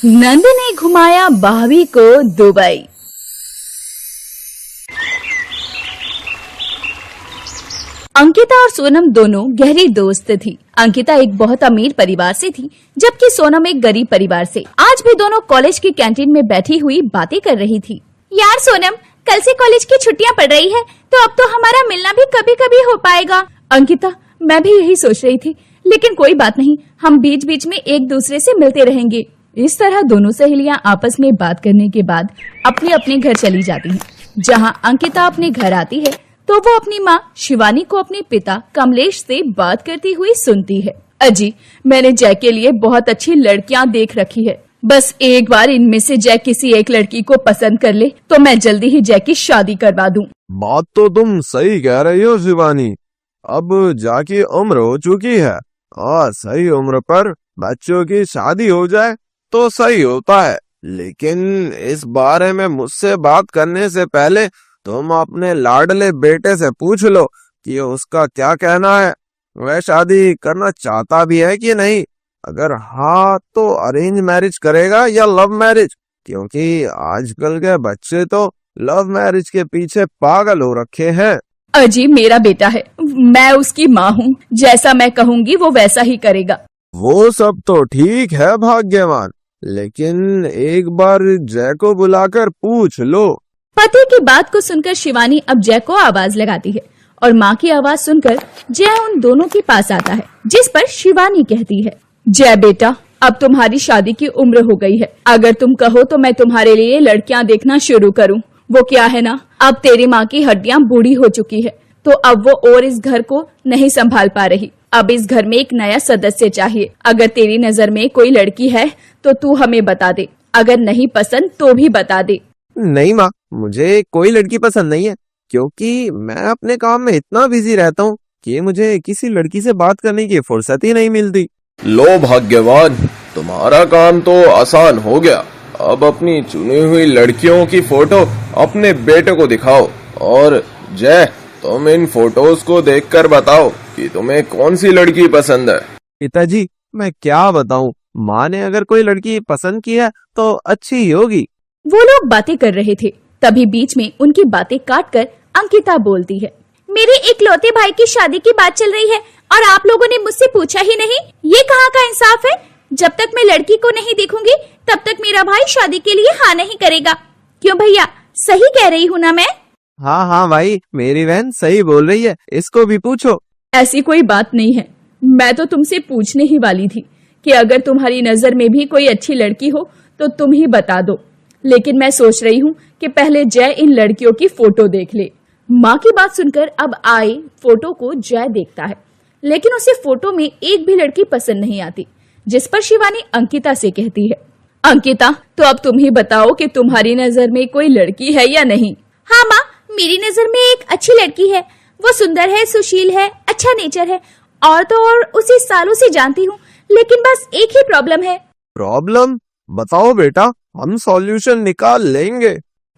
नंद ने घुमाया भाभी को दुबई। अंकिता और सोनम दोनों गहरी दोस्त थी। अंकिता एक बहुत अमीर परिवार से थी, जबकि सोनम एक गरीब परिवार से। आज भी दोनों कॉलेज की कैंटीन में बैठी हुई बातें कर रही थी। यार सोनम, कल से कॉलेज की छुट्टियां पड़ रही है, तो अब तो हमारा मिलना भी कभी कभी हो पाएगा। अंकिता, मैं भी यही सोच रही थी, लेकिन कोई बात नहीं, हम बीच बीच में एक दूसरे से मिलते रहेंगे। इस तरह दोनों सहेलियां आपस में बात करने के बाद अपने अपने घर चली जाती हैं। जहां अंकिता अपने घर आती है तो वो अपनी माँ शिवानी को अपने पिता कमलेश से बात करती हुई सुनती है। अजी, मैंने जय के लिए बहुत अच्छी लड़कियां देख रखी है। बस एक बार इनमें से जय किसी एक लड़की को पसंद कर ले तो मैं जल्दी ही जय की शादी करवा दूं। बात तो तुम सही कह रही हो शिवानी। अब जय की उम्र हो चुकी है और सही उम्र पर बच्चों की शादी हो जाए तो सही होता है। लेकिन इस बारे में मुझसे बात करने से पहले तुम अपने लाडले बेटे से पूछ लो कि उसका क्या कहना है। वह शादी करना चाहता भी है कि नहीं। अगर हाँ तो अरेंज मैरिज करेगा या लव मैरिज, क्योंकि आजकल के बच्चे तो लव मैरिज के पीछे पागल हो रखे हैं। अजी, मेरा बेटा है, मैं उसकी माँ हूँ, जैसा मैं कहूँगी वो वैसा ही करेगा। वो सब तो ठीक है भाग्यवान, लेकिन एक बार जय को बुलाकर पूछ लो। पति की बात को सुनकर शिवानी अब जय को आवाज लगाती है और माँ की आवाज सुनकर जय उन दोनों के पास आता है, जिस पर शिवानी कहती है, जय बेटा, अब तुम्हारी शादी की उम्र हो गई है। अगर तुम कहो तो मैं तुम्हारे लिए लड़कियां देखना शुरू करूं। वो क्या है ना, अब तेरी माँ की हड्डियां बूढ़ी हो चुकी है, तो अब वो और इस घर को नहीं संभाल पा रही। अब इस घर में एक नया सदस्य चाहिए। अगर तेरी नजर में कोई लड़की है तो तू हमें बता दे, अगर नहीं पसंद तो भी बता दे। नहीं माँ, मुझे कोई लड़की पसंद नहीं है, क्योंकि मैं अपने काम में इतना बिजी रहता हूँ कि मुझे किसी लड़की से बात करने की फुर्सत ही नहीं मिलती। लो भाग्यवान, तुम्हारा काम तो आसान हो गया। अब अपनी चुनी हुई लड़कियों की फोटो अपने बेटे को दिखाओ और जय, तुम इन फोटोज को देखकर बताओ कि तुम्हें कौन सी लड़की पसंद है। पिताजी, मैं क्या बताऊं, माँ ने अगर कोई लड़की पसंद की है तो अच्छी ही होगी। वो लोग बातें कर रहे थे, तभी बीच में उनकी बातें काटकर अंकिता बोलती है, मेरे इकलौते भाई की शादी की बात चल रही है और आप लोगों ने मुझसे पूछा ही नहीं। ये कहाँ का इंसाफ है? जब तक मैं लड़की को नहीं देखूंगी तब तक मेरा भाई शादी के लिए हाँ नहीं करेगा। क्यों भैया, सही कह रही हूँ ना मैं? हाँ हाँ भाई, मेरी बहन सही बोल रही है, इसको भी पूछो। ऐसी कोई बात नहीं है, मैं तो तुमसे पूछने ही वाली थी कि अगर तुम्हारी नजर में भी कोई अच्छी लड़की हो तो तुम ही बता दो। लेकिन मैं सोच रही हूँ कि पहले जय इन लड़कियों की फोटो देख ले। माँ की बात सुनकर अब आए फोटो को जय देखता है, लेकिन उसे फोटो में एक भी लड़की पसंद नहीं आती, जिस पर शिवानी अंकिता से कहती है, अंकिता, तो अब तुम ही बताओ कि तुम्हारी नजर में कोई लड़की है या नहीं। हाँ माँ, मेरी नजर में एक अच्छी लड़की है। वो सुंदर है, सुशील है, अच्छा नेचर है, और तो और उसे सालों से जानती हूँ, लेकिन बस एक ही प्रॉब्लम है। प्रॉब्लम? बताओ बेटा, हम सॉल्यूशन निकाल लेंगे।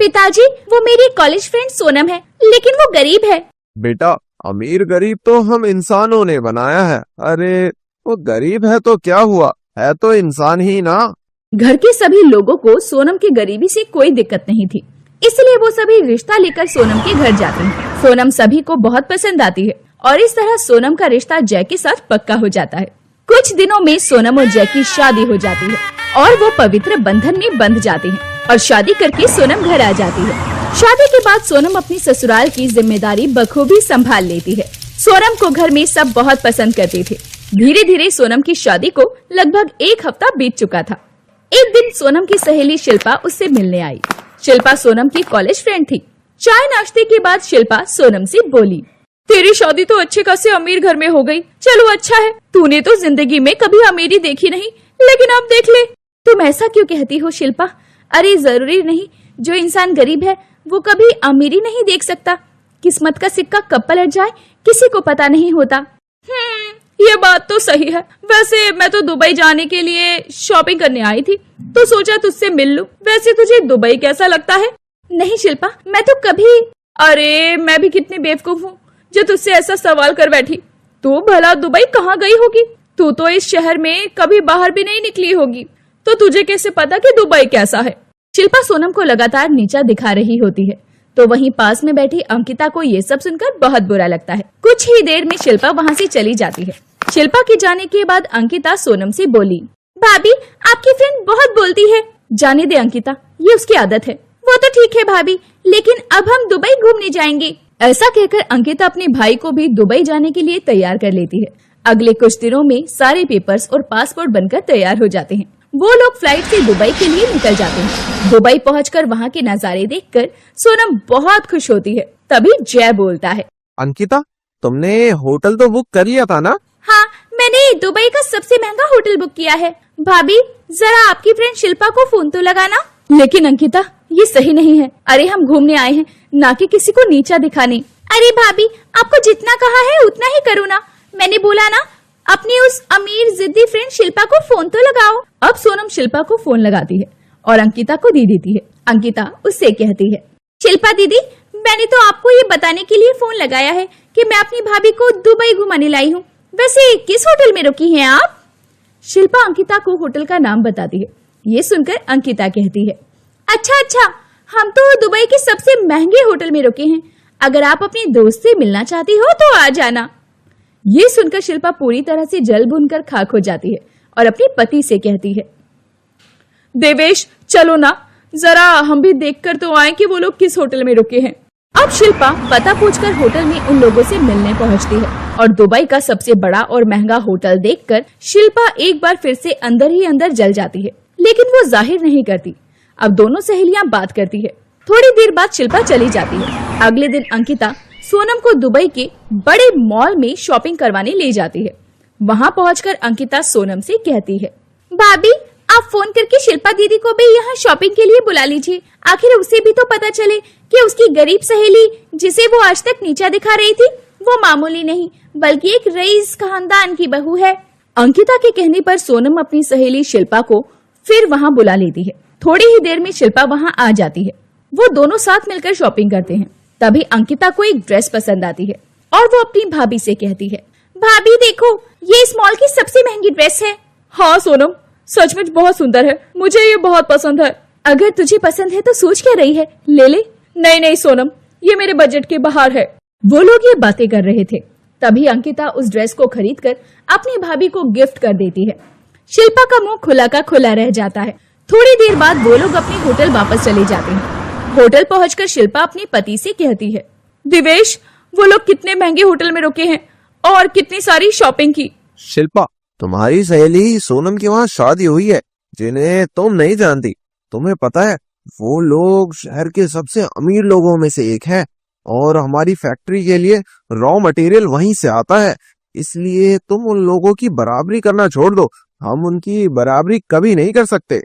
पिताजी, वो मेरी कॉलेज फ्रेंड सोनम है, लेकिन वो गरीब है। बेटा, अमीर गरीब तो हम इंसानों ने बनाया है। अरे वो गरीब है तो क्या हुआ, है तो इंसान ही ना। घर के सभी लोगों को सोनम की गरीबी से कोई दिक्कत नहीं थी, इसलिए वो सभी रिश्ता लेकर सोनम के घर जाते हैं। सोनम सभी को बहुत पसंद आती है और इस तरह सोनम का रिश्ता जय के साथ पक्का हो जाता है। कुछ दिनों में सोनम और जय की शादी हो जाती है और वो पवित्र बंधन में बंध जाते हैं और शादी करके सोनम घर आ जाती है। शादी के बाद सोनम अपनी ससुराल की जिम्मेदारी बखूबी संभाल लेती है। सोनम को घर में सब बहुत पसंद करते थे। धीरे धीरे सोनम की शादी को लगभग एक हफ्ता बीत चुका था। एक दिन सोनम की सहेली शिल्पा उससे मिलने आई। शिल्पा सोनम की कॉलेज फ्रेंड थी। चाय नाश्ते के बाद शिल्पा सोनम से बोली, तेरी शादी तो अच्छे खासे अमीर घर में हो गई। चलो अच्छा है, तूने तो जिंदगी में कभी अमीरी देखी नहीं, लेकिन अब देख ले। तुम ऐसा क्यों कहती हो शिल्पा? अरे जरूरी नहीं, जो इंसान गरीब है वो कभी अमीरी नहीं देख सकता। किस्मत का सिक्का कब पलट जाए किसी को पता नहीं होता। ये बात तो सही है। वैसे मैं तो दुबई जाने के लिए शॉपिंग करने आई थी, तो सोचा तुझसे मिल लूं। वैसे तुझे दुबई कैसा लगता है? नहीं शिल्पा, मैं तो कभी। अरे मैं भी कितनी बेवकूफ हूँ जो तुझसे ऐसा सवाल कर बैठी। तू भला दुबई कहाँ गई होगी? तू तो इस शहर में कभी बाहर भी नहीं निकली होगी। तो तुझे कैसे पता कि दुबई कैसा है? शिल्पा सोनम को लगातार नीचा दिखा रही होती है, तो वहीं पास में बैठी अंकिता को ये सब सुनकर बहुत बुरा लगता है। कुछ ही देर में शिल्पा वहाँ से चली जाती है। शिल्पा के जाने के बाद अंकिता सोनम से बोली, भाभी आपकी फ्रेंड बहुत बोलती है। जाने दे अंकिता, ये उसकी आदत है। वो तो ठीक है भाभी, लेकिन अब हम दुबई घूमने जाएंगे। ऐसा कहकर अंकिता अपने भाई को भी दुबई जाने के लिए तैयार कर लेती है। अगले कुछ दिनों में सारे पेपर्स और पासपोर्ट बनकर तैयार हो जाते हैं। वो लोग फ्लाइट से दुबई के लिए निकल जाते हैं। दुबई पहुंचकर वहाँ के नजारे देखकर सोनम बहुत खुश होती है। तभी जय बोलता है, अंकिता, तुमने होटल तो बुक कर लिया था ना? हाँ, मैंने दुबई का सबसे महंगा होटल बुक किया है। भाभी जरा आपकी फ्रेंड शिल्पा को फोन तो लगाना। लेकिन अंकिता, ये सही नहीं है। अरे हम घूमने आए हैं, ना कि किसी को नीचा दिखाने। अरे भाभी, आपको जितना कहा है उतना ही करो ना। मैंने बोला ना, अपनी उस अमीर जिद्दी फ्रेंड शिल्पा को फोन तो लगाओ। अब सोनम शिल्पा को फोन लगाती है और अंकिता को दे देती है। अंकिता उससे कहती है, शिल्पा दीदी, मैंने तो आपको ये बताने के लिए फोन लगाया है कि मैं अपनी भाभी को दुबई घुमाने लाई हूँ। वैसे किस होटल में रुकी हैं आप? शिल्पा अंकिता को होटल का नाम बताती है। ये सुनकर अंकिता कहती है, अच्छा, हम तो दुबई के सबसे महंगे होटल में रुके हैं। अगर आप अपने दोस्त से मिलना चाहती हो तो आ जाना। ये सुनकर शिल्पा पूरी तरह से जल भुनकर खाक हो जाती है और अपने पति से कहती है, देवेश चलो ना, जरा हम भी देखकर तो आए कि वो लोग किस होटल में रुके हैं। अब शिल्पा पता पूछकर होटल में उन लोगों से मिलने पहुंचती है और दुबई का सबसे बड़ा और महंगा होटल देखकर शिल्पा एक बार फिर से अंदर ही अंदर जल जाती है, लेकिन वो जाहिर नहीं करती। अब दोनों सहेलियां बात करती है। थोड़ी देर बाद शिल्पा चली जाती है। अगले दिन अंकिता सोनम को दुबई के बड़े मॉल में शॉपिंग करवाने ले जाती है। वहाँ पहुंचकर अंकिता सोनम से कहती है, भाभी आप फोन करके शिल्पा दीदी को भी यहाँ शॉपिंग के लिए बुला लीजिए। आखिर उसे भी तो पता चले कि उसकी गरीब सहेली जिसे वो आज तक नीचा दिखा रही थी, वो मामूली नहीं बल्कि एक रईस खानदान की बहू है। अंकिता के कहने पर सोनम अपनी सहेली शिल्पा को फिर वहाँ बुला लेती है। थोड़ी ही देर में शिल्पा वहाँ आ जाती है। वो दोनों साथ मिलकर शॉपिंग करते हैं। तभी अंकिता को एक ड्रेस पसंद आती है और वो अपनी भाभी से कहती है, भाभी देखो, ये इस मॉल की सबसे महंगी ड्रेस है। हाँ सोनम, सचमुच बहुत सुंदर है, मुझे ये बहुत पसंद है। अगर तुझे पसंद है तो सोच क्या रही है, ले ले। नहीं सोनम, ये मेरे बजट के बाहर है। वो लोग ये बातें कर रहे थे। तभी अंकिता उस ड्रेस को खरीदकर अपनी भाभी को गिफ्ट कर देती है। शिल्पा का मुंह खुला का खुला रह जाता है। थोड़ी देर बाद वो लोग अपने होटल वापस चले जाते हैं। होटल पहुंचकर शिल्पा अपने पति से कहती है, दिवेश, वो लोग कितने महंगे होटल में रुके हैं और कितनी सारी शॉपिंग की। शिल्पा, तुम्हारी सहेली सोनम की वहाँ शादी हुई है, जिन्हें तुम नहीं जानती। तुम्हें पता है, वो लोग शहर के सबसे अमीर लोगों में से एक है और हमारी फैक्ट्री के लिए रॉ मटेरियल वहीं से आता है। इसलिए तुम उन लोगों की बराबरी करना छोड़ दो। हम उनकी बराबरी कभी नहीं कर सकते।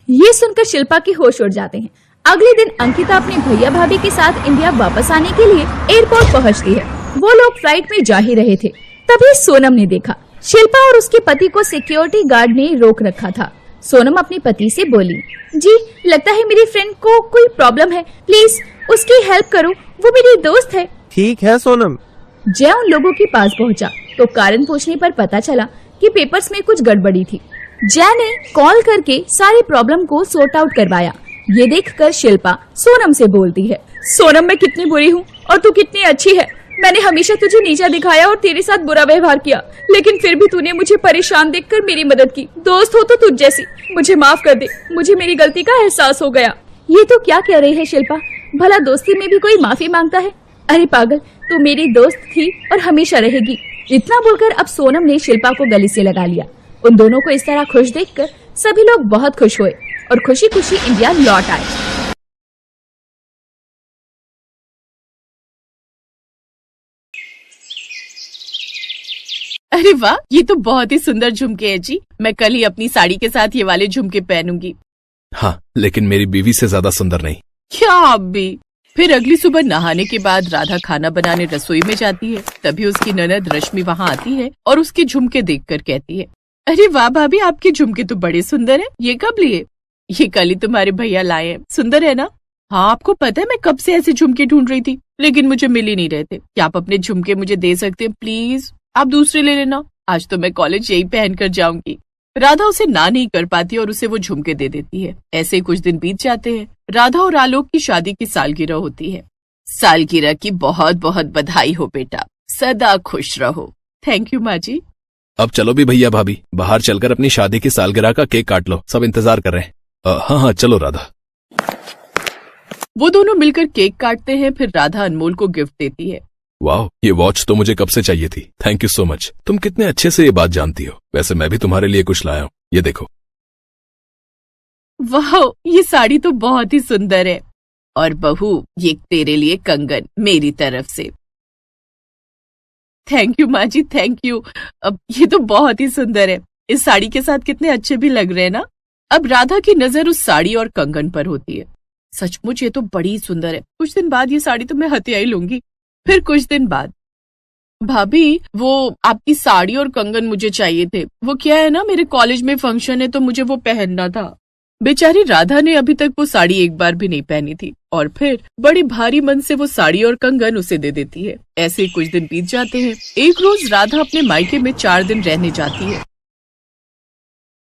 ये सुनकर शिल्पा के होश उड़ जाते हैं। अगले दिन अंकिता अपने भैया भाभी के साथ इंडिया वापस आने के लिए एयरपोर्ट पहुंचती है। वो लोग फ्लाइट में जा ही रहे थे। तभी सोनम ने देखा शिल्पा और उसके पति को सिक्योरिटी गार्ड ने रोक रखा था। सोनम अपने पति से बोली, जी लगता है मेरी फ्रेंड को कोई प्रॉब्लम है, प्लीज उसकी हेल्प करो, वो मेरी दोस्त है। ठीक है सोनम। जय उन लोगों के पास पहुंचा तो कारण पूछने पर पता चला कि पेपर्स में कुछ गड़बड़ी थी। जय ने कॉल करके सारी प्रॉब्लम को सॉर्ट आउट करवाया। ये देखकर शिल्पा सोनम से बोलती है, सोनम मैं कितनी बुरी हूँ और तू कितनी अच्छी है। मैंने हमेशा तुझे नीचा दिखाया और तेरे साथ बुरा व्यवहार किया, लेकिन फिर भी तूने मुझे परेशान देखकर मेरी मदद की। दोस्त हो तो तुझ जैसी, मुझे माफ कर दे, मुझे मेरी गलती का एहसास हो गया। ये तो क्या कह रही है शिल्पा, भला दोस्ती में भी कोई माफी मांगता है? अरे पागल, तू मेरी दोस्त थी और हमेशा रहेगी। इतना बोलकर अब सोनम ने शिल्पा को गले से लगा लिया। उन दोनों को इस तरह खुश देखकर सभी लोग बहुत खुश हुए और खुशी खुशी इंडिया लौट आए। अरे वाह, ये तो बहुत ही सुंदर झुमके है जी। मैं कल ही अपनी साड़ी के साथ ये वाले झुमके पहनूंगी। हाँ, लेकिन मेरी बीवी से ज्यादा सुंदर नहीं। क्या आप भी? फिर अगली सुबह नहाने के बाद राधा खाना बनाने रसोई में जाती है। तभी उसकी ननद रश्मि वहाँ आती है और उसके झुमके देखकर कहती है, अरे वाह भाभी, आपके झुमके तो बड़े सुंदर हैं। ये कब लिए? ये कल ही तुम्हारे भैया लाए हैं। सुंदर है ना? हाँ, आपको पता है मैं कब से ऐसे झुमके ढूंढ रही थी, लेकिन मुझे मिल ही नहीं रहे थे। क्या आप अपने झुमके मुझे दे सकते हैं प्लीज? आप दूसरे ले लेना। आज तो मैं कॉलेज यही पहन कर जाऊंगी। राधा उसे ना नहीं कर पाती और उसे वो झुमके दे देती है। ऐसे ही कुछ दिन बीत जाते हैं। राधा और आलोक की शादी की सालगिरह होती है। सालगिरह की बहुत बहुत बधाई हो बेटा, सदा खुश रहो। थैंक यू माँ जी। अब चलो भी भैया भाभी, बाहर चलकर अपनी शादी की सालगिरह का केक काट लो, सब इंतजार कर रहे हैं। हाँ हाँ चलो राधा। वो दोनों मिलकर केक काटते हैं। फिर राधा अनमोल को गिफ्ट देती है। वाह, ये वॉच तो मुझे कब से चाहिए थी। Thank you so much. तुम कितने अच्छे से ये बात जानती हो। वैसे मैं भी तुम्हारे लिए कुछ लाया हूँ, ये देखो। वाह, ये साड़ी तो बहुत ही सुंदर है। और बहू, ये तेरे लिए कंगन मेरी तरफ से। थैंक यू माँ जी, थैंक यू। अब ये तो बहुत ही सुंदर है। इस साड़ी के साथ कितने अच्छे भी लग रहे हैं ना। अब राधा की नजर उस साड़ी और कंगन पर होती है। सचमुच ये तो बड़ी सुंदर है। कुछ दिन बाद ये साड़ी तो मैं हथियाई लूंगी। फिर कुछ दिन बाद, भाभी वो आपकी साड़ी और कंगन मुझे चाहिए थे। वो क्या है ना, मेरे कॉलेज में फंक्शन है तो मुझे वो पहनना था। बेचारी राधा ने अभी तक वो साड़ी एक बार भी नहीं पहनी थी और फिर बड़ी भारी मन से वो साड़ी और कंगन उसे दे देती है। ऐसे ही कुछ दिन बीत जाते हैं। एक रोज राधा अपने मायके में 4 दिन रहने जाती है।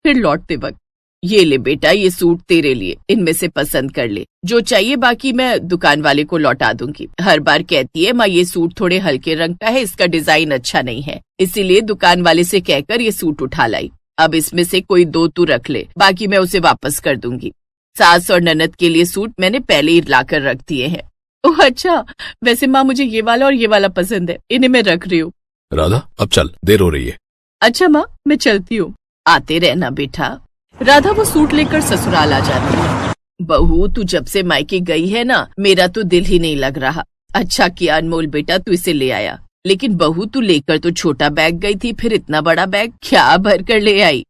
फिर लौटते वक्त, ये ले बेटा, ये सूट तेरे लिए, इनमें से पसंद कर ले, जो चाहिए बाकी मैं दुकान वाले को लौटा दूंगी। हर बार कहती है माँ ये सूट थोड़े हल्के रंग का है, इसका डिजाइन अच्छा नहीं है, इसीलिए दुकान वाले से कहकर ये सूट उठा लाई। अब इसमें से कोई 2 तू रख ले, बाकी मैं उसे वापस कर दूंगी। सास और ननद के लिए सूट मैंने पहले ही लाकर रख दिए हैं। ओह अच्छा, वैसे माँ मुझे ये वाला और ये वाला पसंद है, इन्हें मैं रख रही हूँ। राधा अब चल, देर हो रही है। अच्छा माँ, मैं चलती हूँ। आते रहना बेटा। राधा वो सूट लेकर ससुराल आ जाती है। बहू, तू जब से मायके गई है ना, मेरा तो दिल ही नहीं लग रहा। अच्छा किया अनमोल बेटा, तू इसे ले आया। लेकिन बहू, तू लेकर तो छोटा बैग गई थी, फिर इतना बड़ा बैग क्या भर कर ले आई?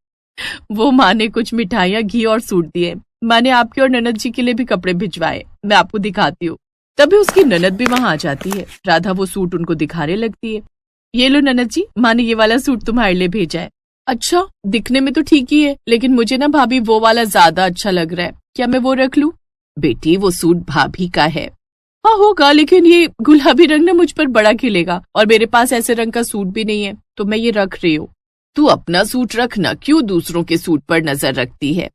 वो माँ ने कुछ मिठाइयाँ, घी और सूट दिए। माँ ने आपके और ननद जी के लिए भी कपड़े भिजवाए, मैं आपको दिखाती हूँ। तभी उसकी ननद भी वहाँ आ जाती है। राधा वो सूट उनको दिखाने लगती है। ये लो ननद जी, माँ ने ये वाला सूट तुम्हारे लिए भेजा है। अच्छा, दिखने में तो ठीक ही है, लेकिन मुझे ना भाभी वो वाला ज्यादा अच्छा लग रहा है, क्या मैं वो रख लूं? बेटी, वो सूट भाभी का है। हाँ होगा, लेकिन ये गुलाबी रंग ना मुझ पर बड़ा खिलेगा और मेरे पास ऐसे रंग का सूट भी नहीं है, तो मैं ये रख रही हूँ। तू अपना सूट रखना, क्यों दूसरों के सूट पर नजर रखती है?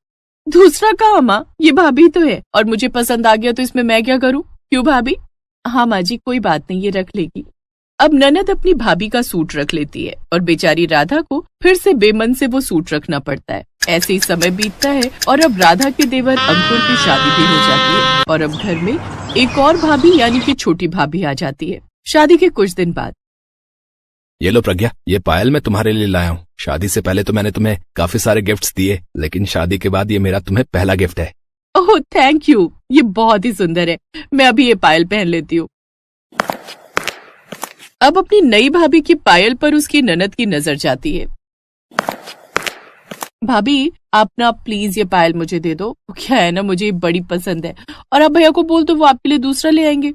दूसरा कहाँ माँ, ये भाभी तो है और मुझे पसंद आ गया तो इसमें मैं क्या करूँ? क्यों भाभी? हाँ माँ जी, कोई बात नहीं, ये रख लेगी। अब ननद अपनी भाभी का सूट रख लेती है और बेचारी राधा को फिर से बेमन से वो सूट रखना पड़ता है। ऐसे ही समय बीतता है और अब राधा के देवर अंकुर की शादी भी हो जाती है और अब घर में एक और भाभी यानी कि छोटी भाभी आ जाती है। शादी के कुछ दिन बाद, ये लो प्रज्ञा, ये पायल मैं तुम्हारे लिए लाया हूँ। शादी से पहले तो मैंने तुम्हें काफी सारे गिफ्ट्स दिए, लेकिन शादी के बाद ये मेरा तुम्हें पहला गिफ्ट है। ओह थैंक यू, ये बहुत ही सुंदर है। मैं अभी ये पायल पहन लेती हूँ। अब अपनी नई भाभी की पायल पर उसकी ननद की नजर जाती है। भाभी, आप ना प्लीज ये पायल मुझे दे दो। क्या है ना, मुझे बड़ी पसंद है और आप भैया को बोल दो वो आपके लिए दूसरा ले आएंगे।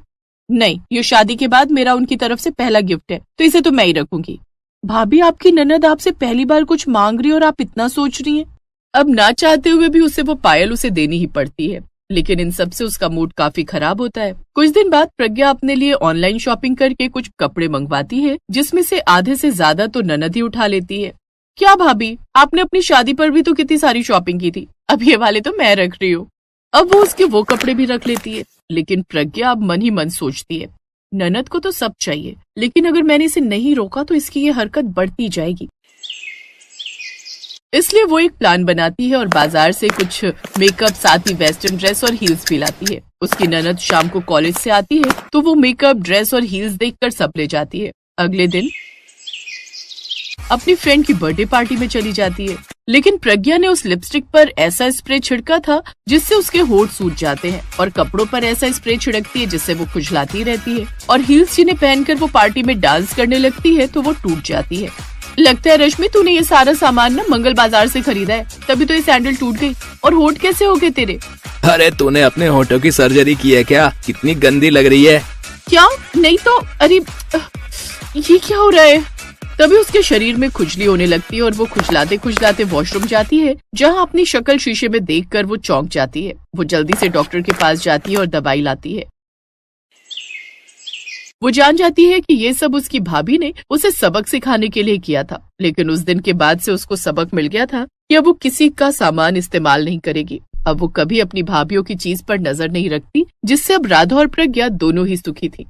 नहीं, ये शादी के बाद मेरा उनकी तरफ से पहला गिफ्ट है, तो इसे तो मैं ही रखूंगी। भाभी, आपकी ननद आपसे पहली बार कुछ मांग रही है और आप इतना सोच रही हैं। अब ना चाहते हुए भी उसे वो पायल उसे देनी ही पड़ती है, लेकिन इन सब से उसका मूड काफी खराब होता है। कुछ दिन बाद प्रज्ञा अपने लिए ऑनलाइन शॉपिंग करके कुछ कपड़े मंगवाती है, जिसमें से आधे से ज्यादा तो ननद ही उठा लेती है। क्या भाभी, आपने अपनी शादी पर भी तो कितनी सारी शॉपिंग की थी, अब ये वाले तो मैं रख रही हूँ। अब वो उसके वो कपड़े भी रख लेती है, लेकिन प्रज्ञा अब मन ही मन सोचती है, ननद को तो सब चाहिए, लेकिन अगर मैंने इसे नहीं रोका तो इसकी ये हरकत बढ़ती जाएगी। इसलिए वो एक प्लान बनाती है और बाजार से कुछ मेकअप, साथ ही वेस्टर्न ड्रेस और हील्स भी लाती है। उसकी ननद शाम को कॉलेज से आती है तो वो मेकअप, ड्रेस और हील्स देखकर सब ले जाती है। अगले दिन अपनी फ्रेंड की बर्थडे पार्टी में चली जाती है, लेकिन प्रज्ञा ने उस लिपस्टिक पर ऐसा स्प्रे छिड़का था जिससे उसके होंठ सूज जाते हैं और कपड़ों पर ऐसा स्प्रे छिड़कती है जिससे वो खुजलाती रहती है और हील्स जिन्हें पहनकर वो पार्टी में डांस करने लगती है तो वो टूट जाती है। लगता है रश्मि, तूने ये सारा सामान ना मंगल बाजार से खरीदा है, तभी तो ये सैंडल टूट गई। और होंठ कैसे हो गए तेरे? अरे तूने अपने होठों की सर्जरी की है क्या? कितनी गंदी लग रही है। क्या? नहीं तो, अरे ये क्या हो रहा है? तभी उसके शरीर में खुजली होने लगती है और वो खुजलाते खुजलाते वॉशरूम जाती है, जहाँ अपनी शक्ल शीशे में देखकर वो चौंक जाती है। वो जल्दी से डॉक्टर के पास जाती है और दवाई लाती है। वो जान जाती है कि ये सब उसकी भाभी ने उसे सबक सिखाने के लिए किया था, लेकिन उस दिन के बाद से उसको सबक मिल गया था कि अब वो किसी का सामान इस्तेमाल नहीं करेगी। अब वो कभी अपनी भाभीियों की चीज पर नजर नहीं रखती, जिससे अब राधा और प्रज्ञा दोनों ही सुखी थी।